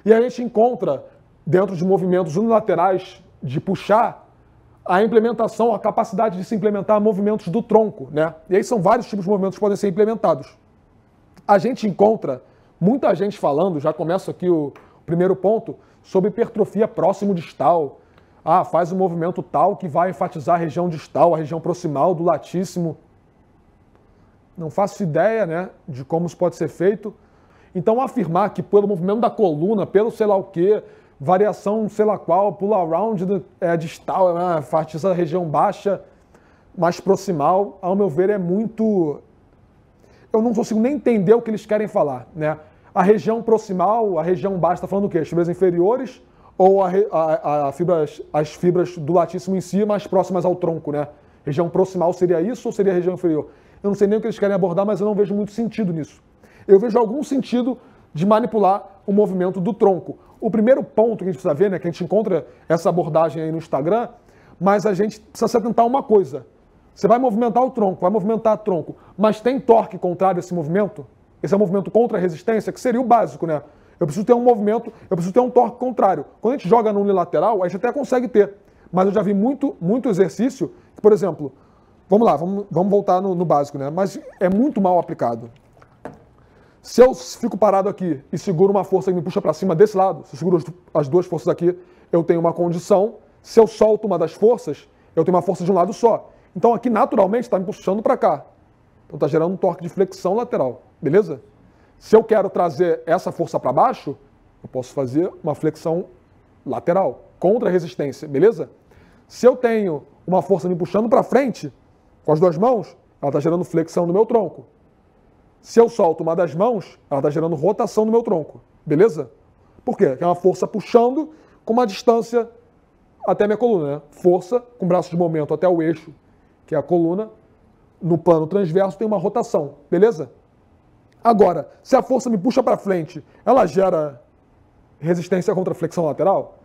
E a gente encontra, dentro de movimentos unilaterais de puxar, a implementação, a capacidade de se implementar movimentos do tronco, né? E aí são vários tipos de movimentos que podem ser implementados. A gente encontra muita gente falando, já começa aqui o primeiro ponto, sobre hipertrofia próximo distal. Ah, faz um movimento tal que vai enfatizar a região distal, a região proximal do latíssimo. Não faço ideia, né, de como isso pode ser feito. Então, afirmar que pelo movimento da coluna, pelo sei lá o quê, variação sei lá qual, pull around distal, enfatiza a região baixa, mais proximal, ao meu ver, é muito... Eu não consigo nem entender o que eles querem falar, né? A região proximal, a região baixa, está falando o quê? As fibras inferiores ou as fibras do latíssimo em si, mais próximas ao tronco, né? Região proximal seria isso ou seria a região inferior? Eu não sei nem o que eles querem abordar, mas eu não vejo muito sentido nisso. Eu vejo algum sentido de manipular o movimento do tronco. O primeiro ponto que a gente precisa ver, né, que a gente encontra essa abordagem aí no Instagram, mas a gente precisa se atentar a uma coisa. Você vai movimentar o tronco, vai movimentar o tronco, mas tem torque contrário a esse movimento? Esse é um movimento contra a resistência, que seria o básico, né? Eu preciso ter um movimento, eu preciso ter um torque contrário. Quando a gente joga no unilateral, a gente até consegue ter. Mas eu já vi muito exercício, que, por exemplo, vamos lá, vamos voltar no básico, né? Mas é muito mal aplicado. Se eu fico parado aqui e seguro uma força que me puxa para cima desse lado, se eu seguro as duas forças aqui, eu tenho uma condição. Se eu solto uma das forças, eu tenho uma força de um lado só. Então aqui, naturalmente, está me puxando para cá. Então está gerando um torque de flexão lateral, beleza? Se eu quero trazer essa força para baixo, eu posso fazer uma flexão lateral, contra a resistência, beleza? Se eu tenho uma força me puxando para frente, com as duas mãos, ela está gerando flexão no meu tronco. Se eu solto uma das mãos, ela está gerando rotação no meu tronco, beleza? Por quê? Porque é uma força puxando com uma distância até a minha coluna, né? Força com braço de momento até o eixo, que é a coluna, no plano transverso tem uma rotação, beleza? Agora, se a força me puxa para frente, ela gera resistência contra a flexão lateral?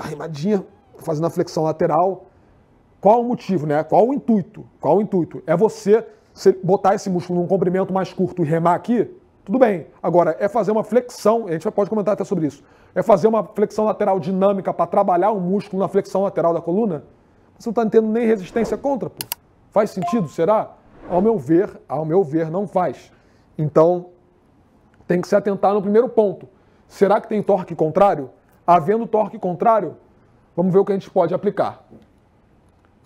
Rimadinha, fazendo a flexão lateral. Qual o motivo, né? Qual o intuito? Qual o intuito? É você botar esse músculo num comprimento mais curto e remar aqui? Tudo bem. Agora, é fazer uma flexão, a gente pode comentar até sobre isso, é fazer uma flexão lateral dinâmica para trabalhar o músculo na flexão lateral da coluna? Você não está tendo nem resistência contra, pô. Faz sentido, será? Ao meu ver, não faz. Então, tem que se atentar no primeiro ponto. Será que tem torque contrário? Havendo torque contrário, vamos ver o que a gente pode aplicar.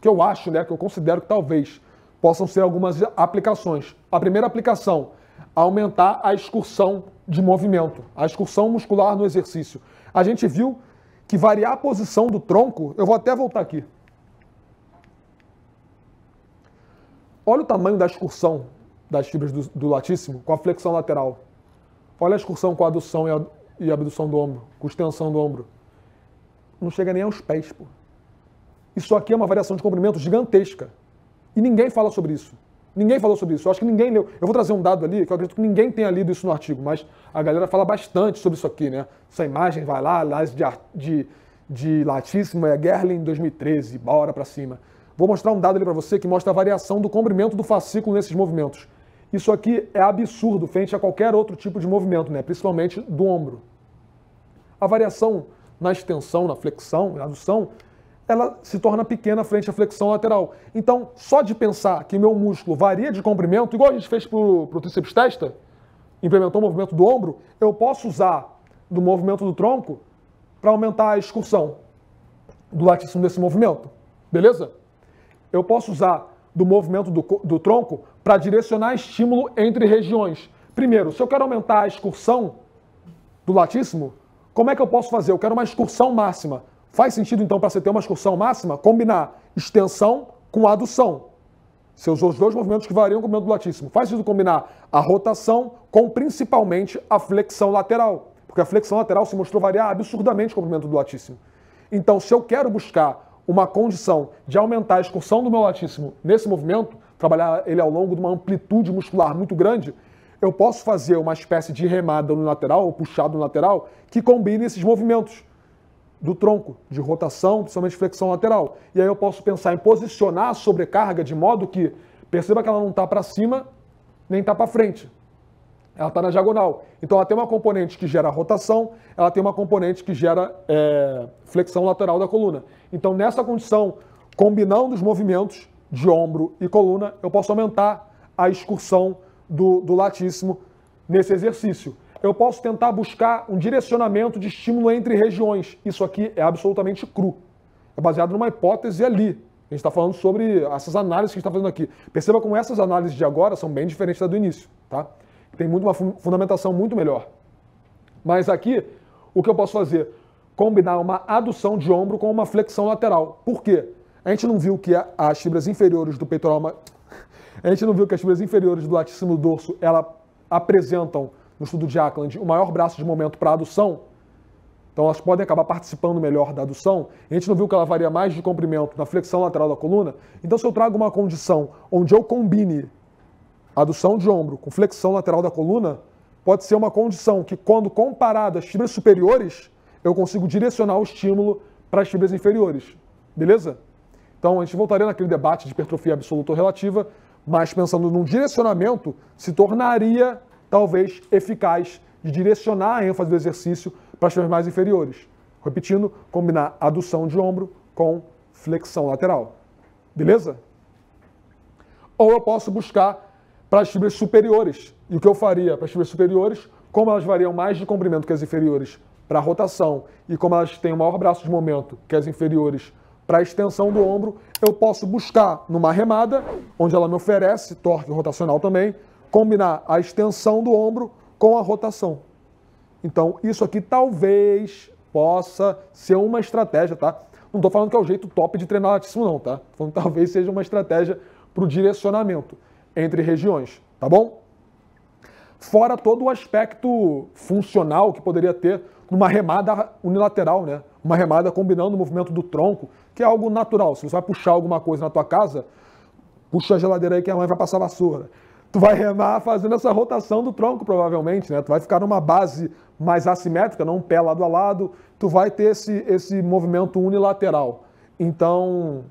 Que eu acho, né, que eu considero que talvez possam ser algumas aplicações. A primeira aplicação, aumentar a excursão de movimento, a excursão muscular no exercício. A gente viu que variar a posição do tronco, eu vou até voltar aqui. Olha o tamanho da excursão das fibras do latíssimo com a flexão lateral. Olha a excursão com a adução e a abdução do ombro, com extensão do ombro. Não chega nem aos pés, pô. Isso aqui é uma variação de comprimento gigantesca. E ninguém fala sobre isso. Ninguém falou sobre isso. Eu acho que ninguém leu. Eu vou trazer um dado ali, que eu acredito que ninguém tenha lido isso no artigo, mas a galera fala bastante sobre isso aqui, né? Essa imagem vai lá, de latíssimo, é Gerlin 2013, bora pra cima. Vou mostrar um dado ali para você que mostra a variação do comprimento do fascículo nesses movimentos. Isso aqui é absurdo frente a qualquer outro tipo de movimento, né? Principalmente do ombro. A variação na extensão, na flexão, na adução, ela se torna pequena frente à flexão lateral. Então, só de pensar que meu músculo varia de comprimento, igual a gente fez para o tríceps testa, implementou o movimento do ombro, eu posso usar do movimento do tronco para aumentar a excursão do latíssimo desse movimento. Beleza? Eu posso usar do movimento do tronco para direcionar estímulo entre regiões. Primeiro, se eu quero aumentar a excursão do latíssimo, como é que eu posso fazer? Eu quero uma excursão máxima. Faz sentido, então, para você ter uma excursão máxima, combinar extensão com adução. Você usou os dois movimentos que variam com o movimento do latíssimo. Faz sentido combinar a rotação com, principalmente, a flexão lateral. Porque a flexão lateral se mostrou variar absurdamente com o movimento do latíssimo. Então, se eu quero buscar uma condição de aumentar a excursão do meu latíssimo nesse movimento, trabalhar ele ao longo de uma amplitude muscular muito grande, eu posso fazer uma espécie de remada no lateral, ou puxado no lateral, que combine esses movimentos do tronco, de rotação, principalmente flexão lateral. E aí eu posso pensar em posicionar a sobrecarga de modo que, perceba que ela não está para cima, nem está para frente. ela está na diagonal. Então ela tem uma componente que gera rotação, ela tem uma componente que gera flexão lateral da coluna. Então nessa condição, combinando os movimentos de ombro e coluna, eu posso aumentar a excursão do latíssimo nesse exercício. Eu posso tentar buscar um direcionamento de estímulo entre regiões. Isso aqui é absolutamente cru. É baseado numa hipótese ali. A gente está falando sobre essas análises que a gente está fazendo aqui. Perceba como essas análises de agora são bem diferentes da do início, tá? Tem uma fundamentação muito melhor. Mas aqui, o que eu posso fazer? Combinar uma adução de ombro com uma flexão lateral. Por quê? A gente não viu que as fibras inferiores do peitoral... A gente não viu que as fibras inferiores do latíssimo dorso, ela apresentam, no estudo de Ackland, o maior braço de momento para adução. Então elas podem acabar participando melhor da adução. A gente não viu que ela varia mais de comprimento na flexão lateral da coluna. Então se eu trago uma condição onde eu combine adução de ombro com flexão lateral da coluna, pode ser uma condição que, quando comparado às fibras superiores, eu consigo direcionar o estímulo para as fibras inferiores. Beleza? Então a gente voltaria naquele debate de hipertrofia absoluta ou relativa, mas pensando num direcionamento, se tornaria talvez eficaz de direcionar a ênfase do exercício para as fibras mais inferiores. Repetindo, combinar adução de ombro com flexão lateral. Beleza? Ou eu posso buscar para as fibras superiores. E o que eu faria para as fibras superiores, como elas variam mais de comprimento que as inferiores para a rotação e como elas têm o maior braço de momento que as inferiores para a extensão do ombro, eu posso buscar numa remada, onde ela me oferece torque rotacional também, combinar a extensão do ombro com a rotação. Então, isso aqui talvez possa ser uma estratégia, tá? Não estou falando que é o jeito top de treinar latíssimo não, tá? Tô falando que talvez seja uma estratégia para o direcionamento entre regiões, tá bom? Fora todo o aspecto funcional que poderia ter numa remada unilateral, né? Uma remada combinando o movimento do tronco, que é algo natural. Se você vai puxar alguma coisa na tua casa, puxa a geladeira aí que a mãe vai passar vassoura. Tu vai remar fazendo essa rotação do tronco, provavelmente, né? Tu vai ficar numa base mais assimétrica, não um pé lado a lado, tu vai ter esse movimento unilateral. Então,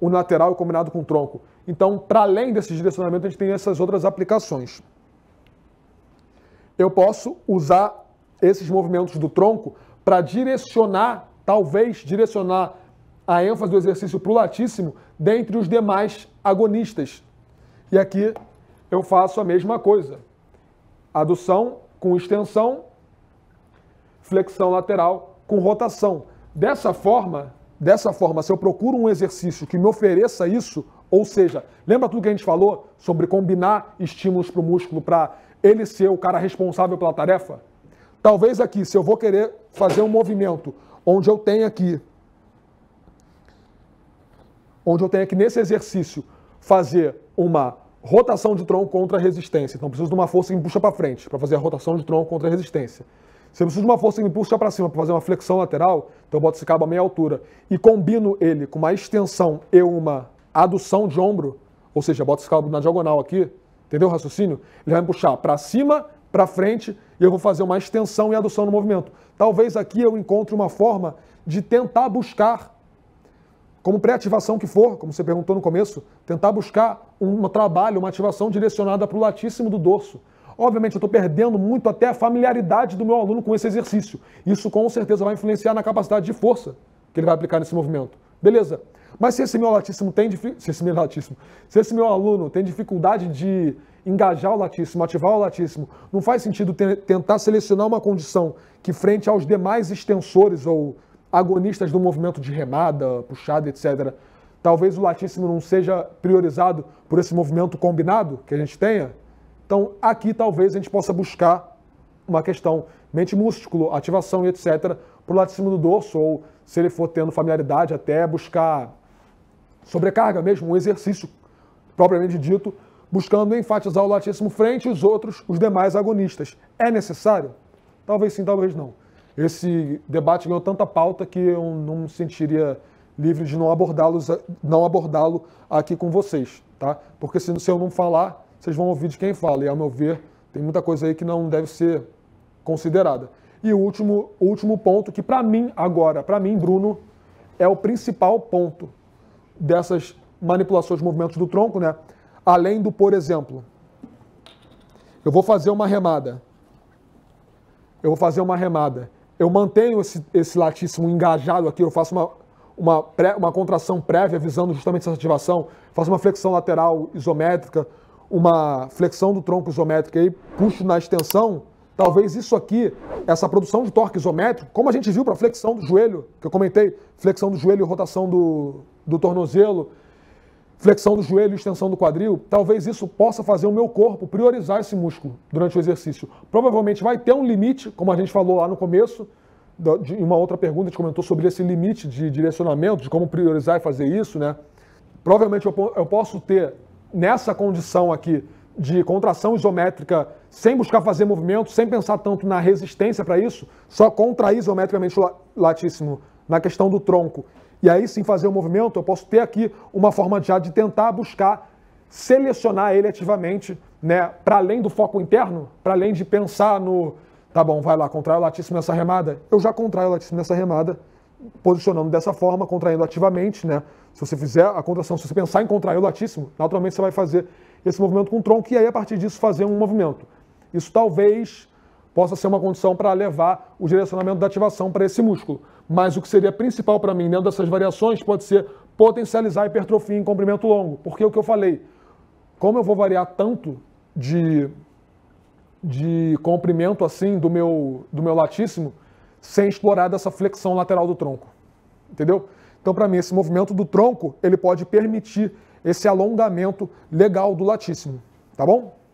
unilateral combinado com o tronco. Então, para além desse direcionamento, a gente tem essas outras aplicações. Eu posso usar esses movimentos do tronco para direcionar, talvez direcionar a ênfase do exercício para o latíssimo dentre os demais agonistas. E aqui eu faço a mesma coisa. Adução com extensão, flexão lateral com rotação. Dessa forma, se eu procuro um exercício que me ofereça isso, ou seja, lembra tudo que a gente falou sobre combinar estímulos para o músculo para ele ser o cara responsável pela tarefa? Talvez aqui, se eu vou querer fazer um movimento onde eu tenho aqui nesse exercício fazer uma rotação de tronco contra a resistência. Então, eu preciso de uma força que me puxa para frente para fazer a rotação de tronco contra a resistência. Se eu preciso de uma força que me puxa para cima para fazer uma flexão lateral, então eu boto esse cabo a meia altura e combino ele com uma extensão e uma adução de ombro, ou seja, boto esse cabo na diagonal aqui, entendeu o raciocínio? Ele vai me puxar para cima, para frente, e eu vou fazer uma extensão e adução no movimento. Talvez aqui eu encontre uma forma de tentar buscar, como pré-ativação que for, como você perguntou no começo, tentar buscar um trabalho, uma ativação direcionada para o latíssimo do dorso. Obviamente eu estou perdendo muito até a familiaridade do meu aluno com esse exercício. Isso com certeza vai influenciar na capacidade de força que ele vai aplicar nesse movimento. Beleza. Mas se esse meu aluno tem dificuldade de engajar o latíssimo, ativar o latíssimo, não faz sentido tentar selecionar uma condição que, frente aos demais extensores ou agonistas do movimento de remada, puxada, etc., talvez o latíssimo não seja priorizado por esse movimento combinado que a gente tenha. Então, aqui talvez a gente possa buscar uma questão mente-músculo, ativação e etc., para o latíssimo do dorso, ou se ele for tendo familiaridade, até buscar sobrecarga mesmo, um exercício propriamente dito, buscando enfatizar o latíssimo frente e os demais agonistas. É necessário? Talvez sim, talvez não. Esse debate ganhou tanta pauta que eu não me sentiria livre de não abordá-lo aqui com vocês, tá? Porque se eu não falar, vocês vão ouvir de quem fala, e ao meu ver, tem muita coisa aí que não deve ser considerada. E o último ponto, que para mim, Bruno, é o principal ponto dessas manipulações de movimentos do tronco, né? Além do, por exemplo, Eu vou fazer uma remada. Eu mantenho esse latíssimo engajado aqui, eu faço uma contração prévia visando justamente essa ativação, faço uma flexão lateral isométrica, uma flexão do tronco isométrica e puxo na extensão. Talvez isso aqui, essa produção de torque isométrico, como a gente viu para a flexão do joelho, que eu comentei, flexão do joelho e rotação do tornozelo, flexão do joelho e extensão do quadril, talvez isso possa fazer o meu corpo priorizar esse músculo durante o exercício. Provavelmente vai ter um limite, como a gente falou lá no começo, em uma outra pergunta a gente comentou sobre esse limite de direcionamento, de como priorizar e fazer isso, né? Provavelmente eu posso ter, nessa condição aqui, de contração isométrica, sem buscar fazer movimento, sem pensar tanto na resistência para isso, só contrair isometricamente o latíssimo na questão do tronco, e aí sim fazer o movimento, eu posso ter aqui uma forma já de tentar buscar selecionar ele ativamente, né, para além do foco interno, para além de pensar no, tá bom, vai lá, contrai o latíssimo nessa remada, eu já contraio o latíssimo nessa remada, posicionando dessa forma, contraindo ativamente, né? Se você fizer a contração, se você pensar em contrair o latíssimo, naturalmente você vai fazer esse movimento com o tronco e aí a partir disso fazer um movimento. Isso talvez possa ser uma condição para levar o direcionamento da ativação para esse músculo. Mas o que seria principal para mim dentro dessas variações pode ser potencializar a hipertrofia em comprimento longo. Porque o que eu falei, como eu vou variar tanto de comprimento assim do meu latíssimo, sem explorar dessa flexão lateral do tronco. Entendeu? Então, para mim, esse movimento do tronco, ele pode permitir esse alongamento legal do latíssimo. Tá bom?